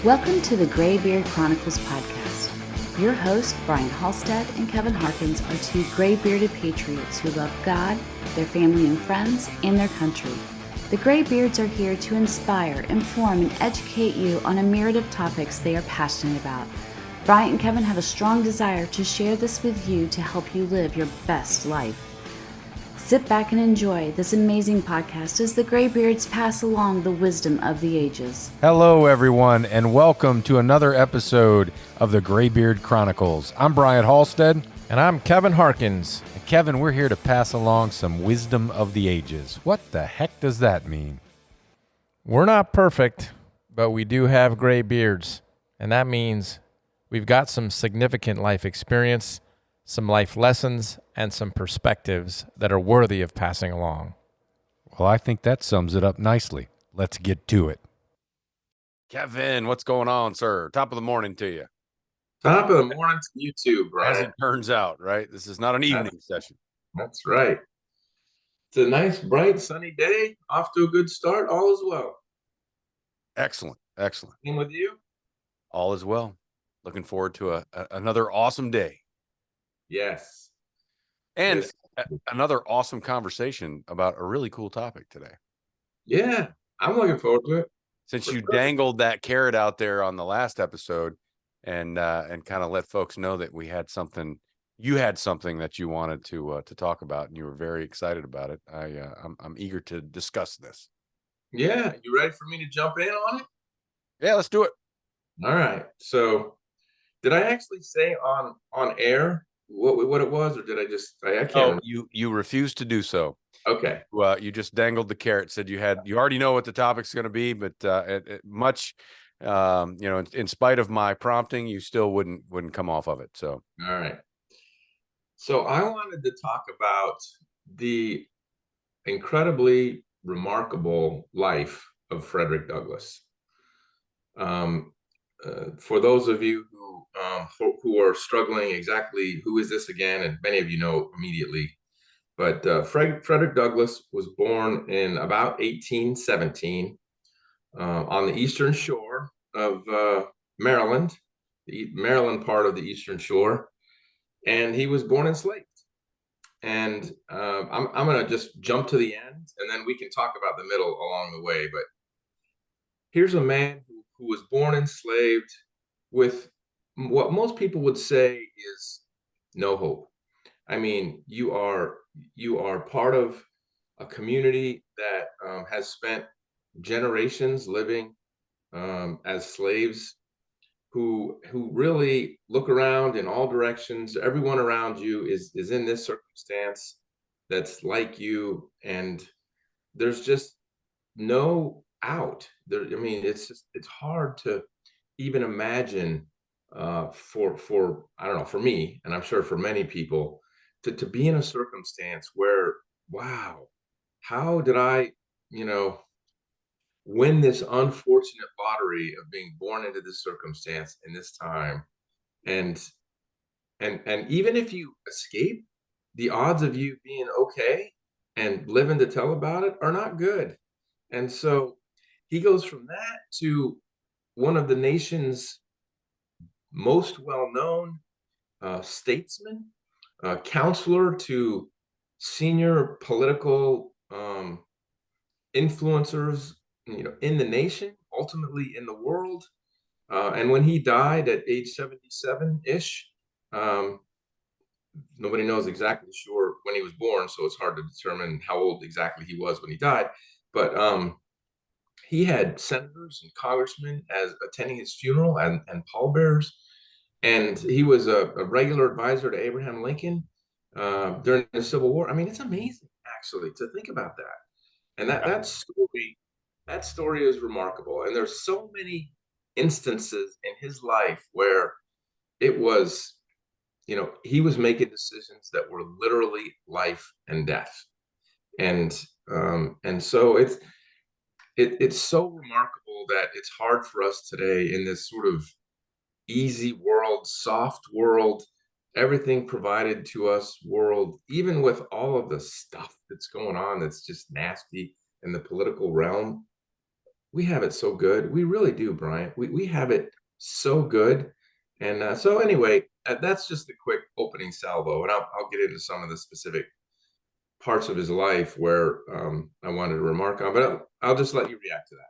Welcome to the Graybeard Chronicles podcast. Your hosts, Brian Halstead and Kevin Harkins, are two gray-bearded patriots who love God, their family and friends, and their country. The Graybeards are here to inspire, inform, and educate you on a myriad of topics they are passionate about. Brian and Kevin have a strong desire to share this with you to help you live your best life. Sit back and enjoy this amazing podcast as the Graybeards pass along the wisdom of the ages. Hello, everyone, and welcome to another episode of the Graybeard Chronicles. I'm Brian Halstead. And I'm Kevin Harkins. And Kevin, we're here to pass along some wisdom of the ages. What the heck does that mean? We're not perfect, but we do have gray beards. And that means we've got some significant life experience, some life lessons, and some perspectives that are worthy of passing along. Well, I think that sums it up nicely. Let's get to it. Kevin, what's going on, sir? Top of the morning to you. Top of the morning to you too, Brian. As it turns out, right? This is not an evening session. That's right. It's a nice, bright, sunny day. Off to a good start. All is well. Excellent. Excellent. Same with you? All is well. Looking forward to another awesome day. Yes. And Yes. another awesome conversation about a really cool topic today. Yeah, I'm looking forward to it. Since For you sure. dangled that carrot out there on the last episode and kind of let folks know that you had something that you wanted to talk about, and you were very excited about it. I'm eager to discuss this. Yeah, you ready for me to jump in on it? Yeah, let's do it. All right. So, did I actually say on air what it was, or did I just I can't remember. You refused to do so. Okay. Well, you just dangled the carrot, said you already know what the topic's going to be, but in spite of my prompting, you still wouldn't come off of it. So, All right. So I wanted to talk about the incredibly remarkable life of Frederick Douglass. For those of you who are struggling, exactly who is this again? And many of you know immediately. But Frederick Douglass was born in about 1817 on the eastern shore of Maryland, the Maryland part of the eastern shore. And he was born enslaved. And I'm going to just jump to the end, and then we can talk about the middle along the way. But here's a man who was born enslaved with what most people would say is no hope. I mean, you are part of a community that has spent generations living as slaves, who really look around in all directions. Everyone around you is in this circumstance that's like you, and there's just no out there. I mean, it's hard to even imagine for I don't know, for me, and I'm sure for many people, to be in a circumstance where, wow, how did I, win this unfortunate lottery of being born into this circumstance in this time? And even if you escape, the odds of you being okay and living to tell about it are not good. And so he goes from that to one of the nation's most well-known statesmen, counselor to senior political influencers, in the nation, ultimately in the world. And when he died at age 77-ish, nobody knows exactly sure when he was born, so it's hard to determine how old exactly he was when he died. But he had senators and congressmen as attending his funeral and pallbearers. And he was a regular advisor to Abraham Lincoln during the Civil War. I mean, it's amazing, actually, to think about that. And that story is remarkable. And there's so many instances in his life where it was, he was making decisions that were literally life and death. And so it's so remarkable that it's hard for us today in this sort of easy world, soft world, everything provided to us world, even with all of the stuff that's going on that's just nasty in the political realm. we have it so good. We really do, Brian. We have it so good. And so anyway, that's just a quick opening salvo, and I'll get into some of the specific parts of his life where I wanted to remark on, but I'll just let you react to that.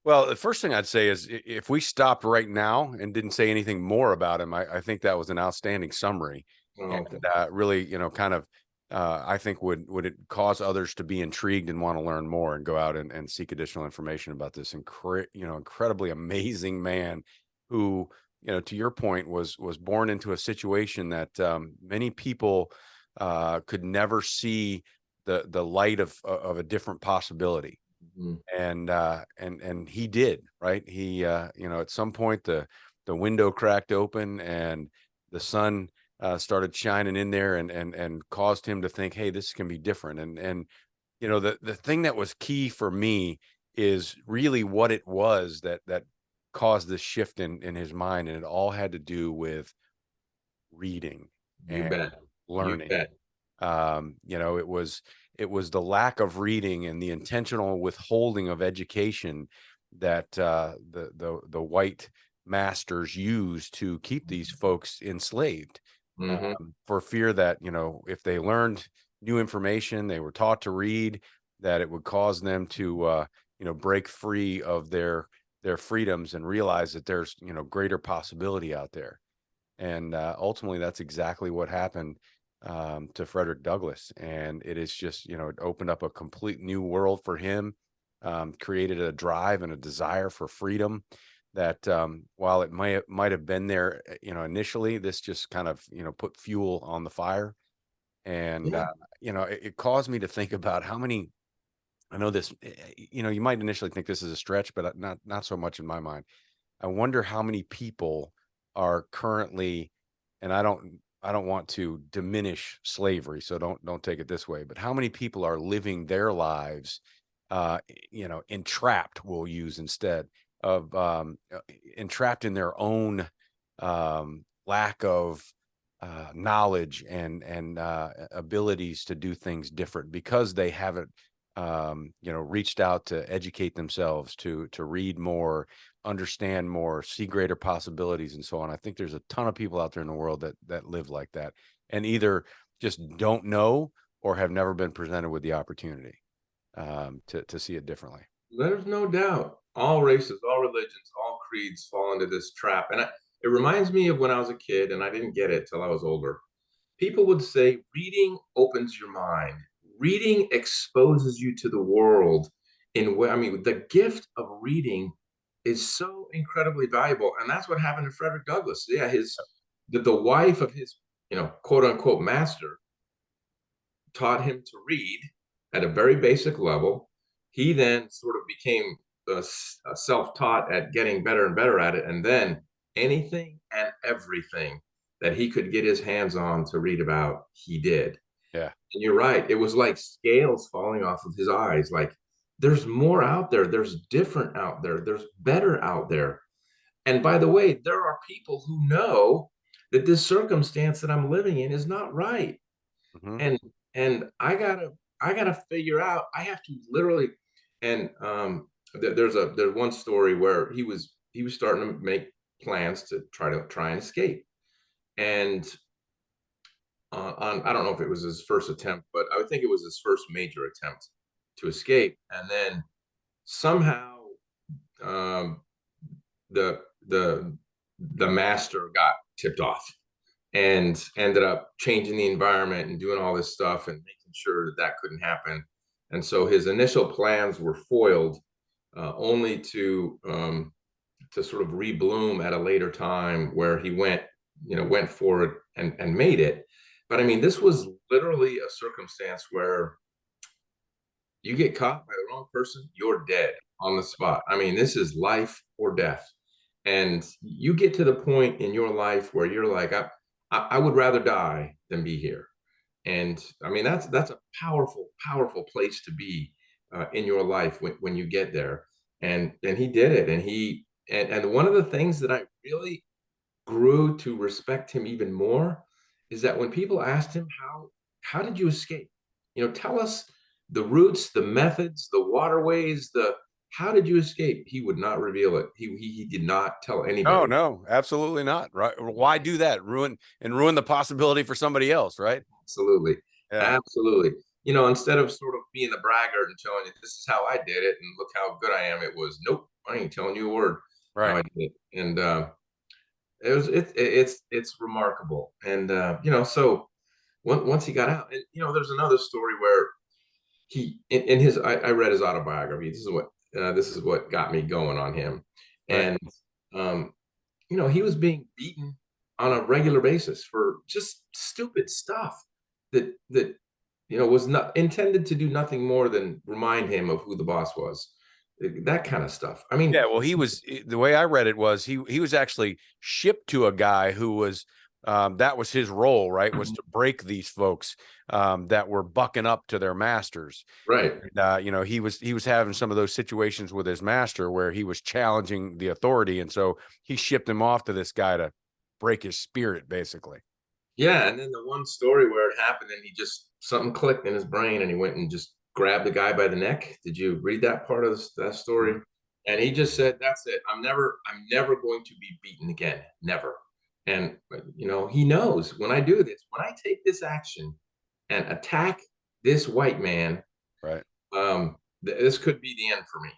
Well, the first thing I'd say is if we stopped right now and didn't say anything more about him, I think that was an outstanding summary. Oh, And really, kind of, I think would it cause others to be intrigued and want to learn more and go out and seek additional information about this incredibly amazing man who, to your point, was born into a situation that many people could never see the light of a different possibility. mhm. And he did, right? He at some point the window cracked open and the sun started shining in there and caused him to think, hey, this can be different. And the thing that was key for me is really what it was that caused this shift in his mind, and it all had to do reading You and bet. You learning. bet. It was the lack of reading and the intentional withholding of education that the white masters used to keep these folks enslaved, Hmm. for fear that if they learned new information, they were taught to read, that it would cause them to break free of their freedoms and realize that there's greater possibility out there. And ultimately, that's exactly what happened to Frederick Douglass. And it is just, it opened up a complete new world for him, created a drive and a desire for freedom that while it might have been there, initially, this just kind of, put fuel on the fire. And, Yeah. it caused me to think about how many, I know this, you might initially think this is a stretch, but not so much in my mind. I wonder how many people are currently, and I don't want to diminish slavery, so don't take it this way, but how many people are living their lives, entrapped, we'll use instead of entrapped in their own lack of knowledge and abilities to do things different because they haven't reached out to educate themselves, to read more, understand more, see greater possibilities, and so on. I think there's a ton of people out there in the world that live like that and either just don't know or have never been presented with the opportunity to see it differently. There's no doubt. All races, all religions, all creeds fall into this trap. And it reminds me of when I was a kid, and I didn't get it till I was older. People would say, reading opens your mind. Reading exposes you to the world I mean, the gift of reading is so incredibly valuable. And that's what happened to Frederick Douglass. Yeah, the wife of his, quote unquote master taught him to read at a very basic level. He then sort of became self-taught at getting better and better at it. And then anything and everything that he could get his hands on to read about, he did. Yeah. And you're right. It was like scales falling off of his eyes. Like there's more out there. There's different out there. There's better out there. And by the way, there are people who know that this circumstance that I'm living in is not right. Hmm. And I gotta figure out. I have to literally. And there's one story where he was starting to make plans to try and escape. And on I don't know if it was his first attempt, but I would think it was his first major attempt to escape. And then somehow um, the the the master got tipped off and ended up changing the environment and doing all this stuff and making sure that that couldn't happen. And so his initial plans were foiled, only to sort of rebloom at a later time where he went for it and made it. But I mean, this was literally a circumstance where you get caught by the wrong person, you're dead on the spot. I mean, this is life or death. And you get to the point in your life where you're like, I would rather die than be here. And I mean, that's a powerful, powerful place to be in your life when you get there. And he did it. And one of the things that I really grew to respect him even more is that when people asked him how did you escape? Tell us the routes, the methods, the waterways, How did you escape? He would not reveal it. He did not tell No, anybody. no, absolutely not. Right? Why do that? Ruin the possibility for somebody else, right? Absolutely. Yeah. Absolutely. Instead of sort of being the braggart and telling you this is how I did it and look how good I am, it was nope, I ain't telling you a word how Right. I did it. And it's remarkable. And so once he got out, and there's another story where he in his I read his autobiography. This is what got me going on him. Right. And um he was being beaten on a regular basis for just stupid stuff that was not intended to do nothing more than remind him of who the boss was. That kind of stuff. I mean, Yeah, well, the way I read it was he was actually shipped to a guy who was that was his role, right? Was to break these folks that were bucking up to their masters. right. And, he was having some of those situations with his master where he was challenging the authority, and so he shipped him off to this guy to break his spirit, basically. Yeah, and then the one story where it happened and he just something clicked in his brain and he went and just grabbed the guy by the neck. Did you read that part of that story? Mhm. And he just said, "That's it. I'm never going to be beaten again. Never." And he knows when I do this, when I take this action and attack this white man, Right. this could be the end for me.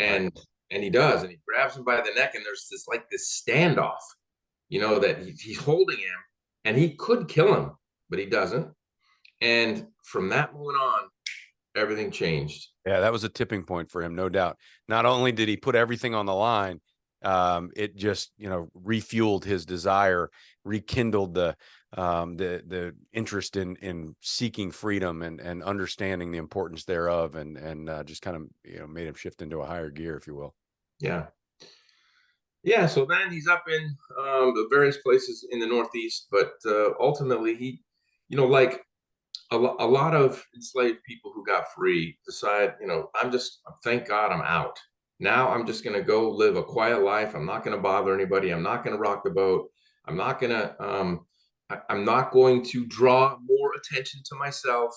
Right. And he does, and he grabs him by the neck, and there's this standoff, that he's holding him, and he could kill him, but he doesn't. And from that moment on, everything changed. Yeah, that was a tipping point for him, no doubt. Not only did he put everything on the line, it just refueled his desire, rekindled the interest in seeking freedom and understanding the importance thereof, and just kind of made him shift into a higher gear, if you will. Yeah, yeah. So then he's up in the various places in the Northeast, but ultimately he, like a lot of enslaved people who got free decide, thank God I'm out. Now I'm just going to go live a quiet life. I'm not going to bother anybody. I'm not going to rock the boat. I'm not going to, I'm not going to draw more attention to myself.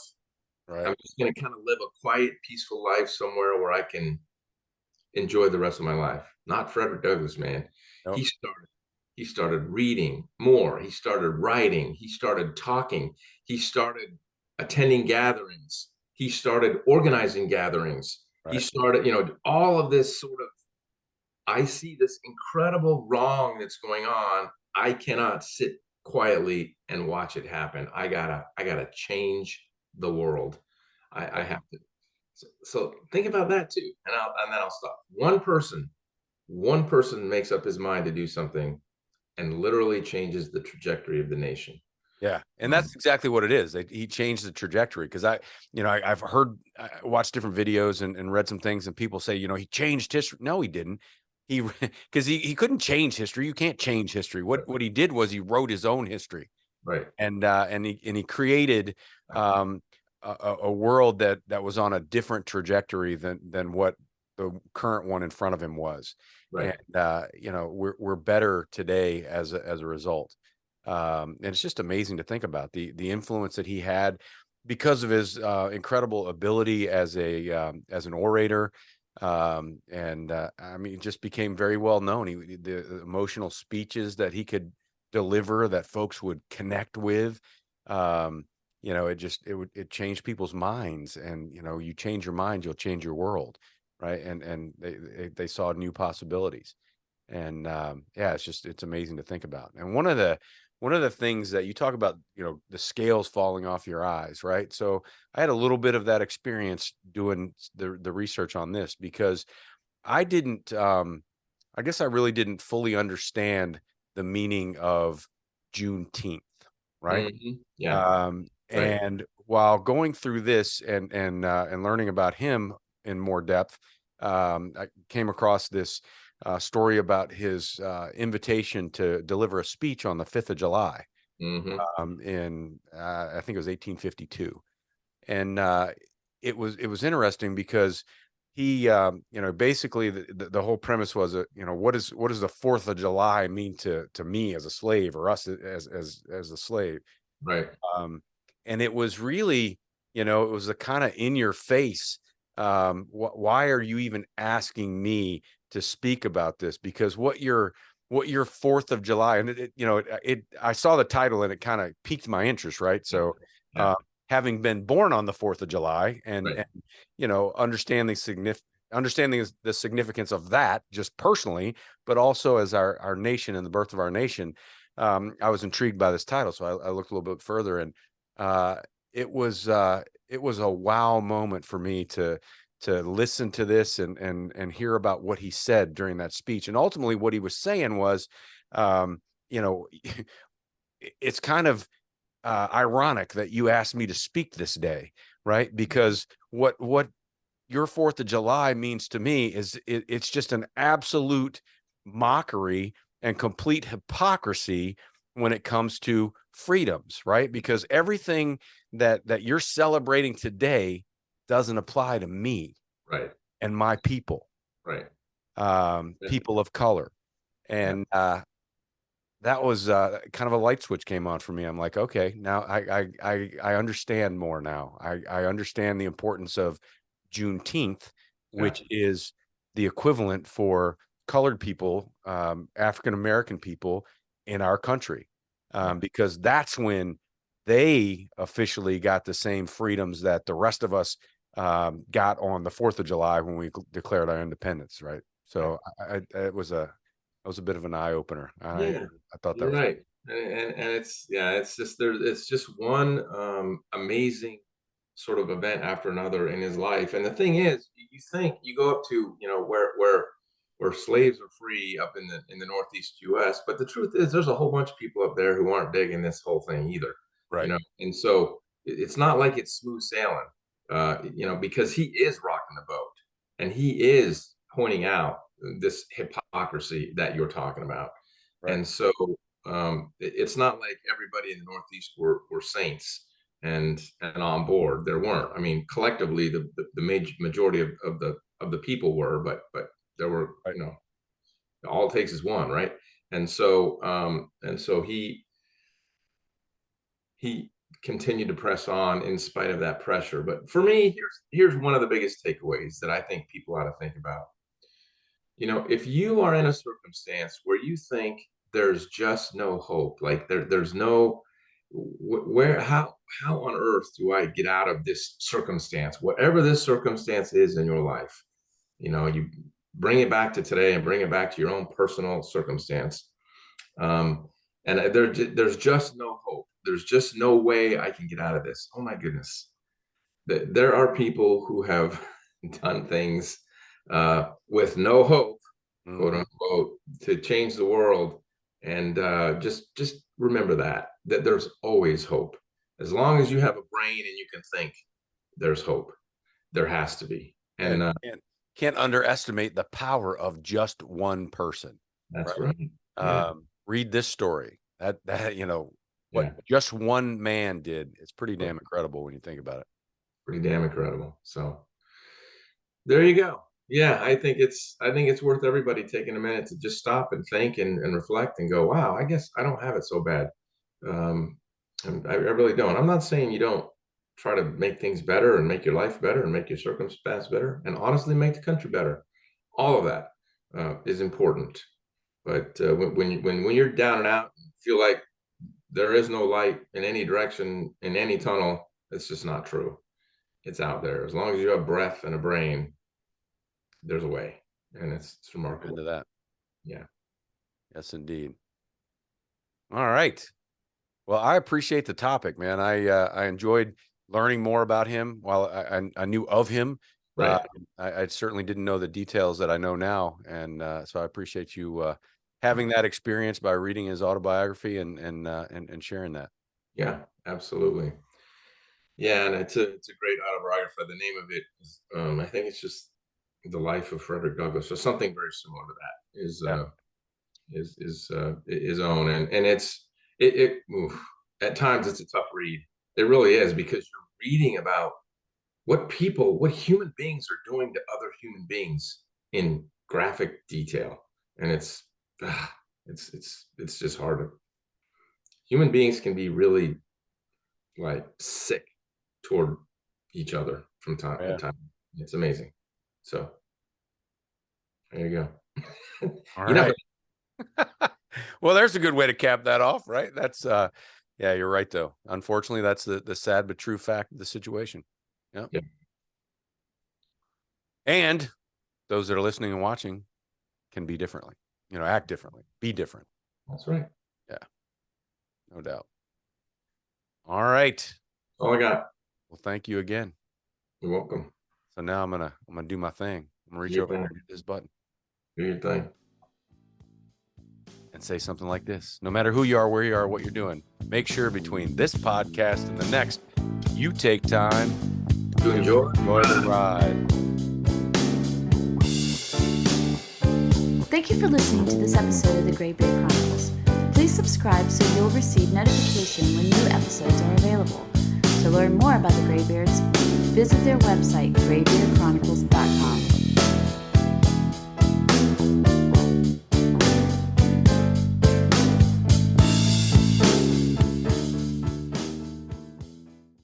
Right. I'm just going to kind of live a quiet, peaceful life somewhere where I can enjoy the rest of my life. Not Frederick Douglass, man. Nope. He started reading more. He started writing. He started talking. He started attending gatherings. He started organizing gatherings. He Right. started, all of this sort of, I see this incredible wrong that's going on. I cannot sit quietly and watch it happen. I gotta change the world. I have to. So think about that too, and then I'll stop. One person makes up his mind to do something, and literally changes the trajectory of the nation. Yeah, and that's exactly what it is. He changed the trajectory because I've watched different videos and read some things, and people say, he changed history. No, he didn't. He because he couldn't change history. You can't change history. What he did was he wrote his own history, Right. and he created a world that was on a different trajectory than what the current one in front of him was. Right. And we're better today as a result. And it's just amazing to think about the influence that he had because of his incredible ability as an orator. I mean, it just became very well known. The emotional speeches that he could deliver that folks would connect with. It changed people's minds, and you change your mind, you'll change your world, right? And they saw new possibilities. And yeah, it's amazing to think about. And one of the things that you talk about, the scales falling off your eyes, right? So I had a little bit of that experience doing the research on this because I didn't I guess I really didn't fully understand the meaning of Juneteenth, right? Yeah. Right. And while going through this and learning about him in more depth, I came across this story about his invitation to deliver a speech on the 5th of July in I think it was 1852, and it was interesting because he basically the whole premise was what does the 4th of July mean to me as a slave, or us as a slave. Right. um, and it was really, it was a kind of in your face why are you even asking me to speak about this? Because what your 4th of July, and I saw the title and it kind of piqued my interest, right? So, Yeah. having been born on the 4th of July Right. understanding the significance of that just personally, but also as our nation and the birth of our nation, I was intrigued by this title. So I looked a little bit further, and it was a wow moment for me to listen to this and hear about what he said during that speech. And ultimately what he was saying was, you know, it's kind of ironic that you asked me to speak this day, right? Because what your 4th of July means to me is it's just an absolute mockery and complete hypocrisy when it comes to freedoms, right? Because everything that you're celebrating today doesn't apply to me Right. and my people, Right. people of color. And that was kind of a light switch came on for me. I'm like, okay, now I understand more now. I understand the importance of Juneteenth, which is the equivalent for colored people, African American people in our country, because that's when they officially got the same freedoms that the rest of us got on the 4th of July when we declared our independence, right? So it was a bit of an eye opener. I thought that You're was right. And it's just it's just one amazing sort of event after another in his life. And the thing is, you think you go up to, where slaves are free up in the Northeast US, but the truth is there's a whole bunch of people up there who aren't digging this whole thing either. right. And so it's not like it's smooth sailing, because he is rocking the boat and he is pointing out this hypocrisy that you're talking about. Right. And so it's not like everybody in the Northeast were saints and on board. There weren't. I mean, collectively, the majority of the people were, but there were, Right. all it takes is one, right? And so he continued to press on in spite of that pressure. But for me, here's one of the biggest takeaways that I think people ought to think about. If you are in a circumstance where you think there's just no hope, like there's no where how on earth do I get out of this circumstance, whatever this circumstance is in your life, you bring it back to today and bring it back to your own personal circumstance. And there's just no hope. There's just no way I can get out of this. Oh my goodness. There are people who have done things with no hope, quote unquote, to change the world. And just remember that there's always hope. As long as you have a brain and you can think, there's hope. There has to be. And can't underestimate the power of just one person. that's right. Yeah. Read this story. That what Yeah. just one man did. It's pretty damn incredible when you think about it. Pretty damn incredible. So there you go. Yeah, I think it's worth everybody taking a minute to just stop and think and reflect and go, wow, I guess I don't have it so bad. And I really don't. I'm not saying you don't try to make things better and make your life better and make your circumstance better and honestly make the country better. All of that is important. But when you're down and out, and feel like there is no light in any direction in any tunnel, it's just not true. It's out there. As long as you have breath and a brain, there's a way, and it's remarkable. Into that. Yeah. Yes, indeed. All right. Well, I appreciate the topic, man. I enjoyed learning more about him. While I knew of him, Right. I certainly didn't know the details that I know now, and so I appreciate you having that experience by reading his autobiography and sharing that. Yeah, absolutely. Yeah, and it's a great autobiography. The name of it is, I think it's just The Life of Frederick Douglass, or something very similar to that. Is his own, and oof, at times it's a tough read. It really is, because you're reading about what human beings are doing to other human beings in graphic detail, and it's just hard. Human beings can be really like sick toward each other from time to time. It's amazing. So there you go. All You know, right. Well, there's a good way to cap that off, right? That's yeah, you're right though. Unfortunately, that's the sad but true fact of the situation. Yeah. Yeah. And those that are listening and watching can be differently, act differently, be different. That's right. Yeah. No doubt. All right. All I got. Well, thank you again. You're welcome. So now I'm gonna do my thing. I'm gonna reach Your over thing. and hit this button Do your thing. and say something like this. No matter who you are, where you are, what you're doing, make sure between this podcast and the next, you take time To enjoy the ride. Thank you for listening to this episode of the Graybeard Chronicles. Please subscribe so you'll receive notification when new episodes are available. To learn more about the Graybeards, visit their website, graybeardchronicles.com.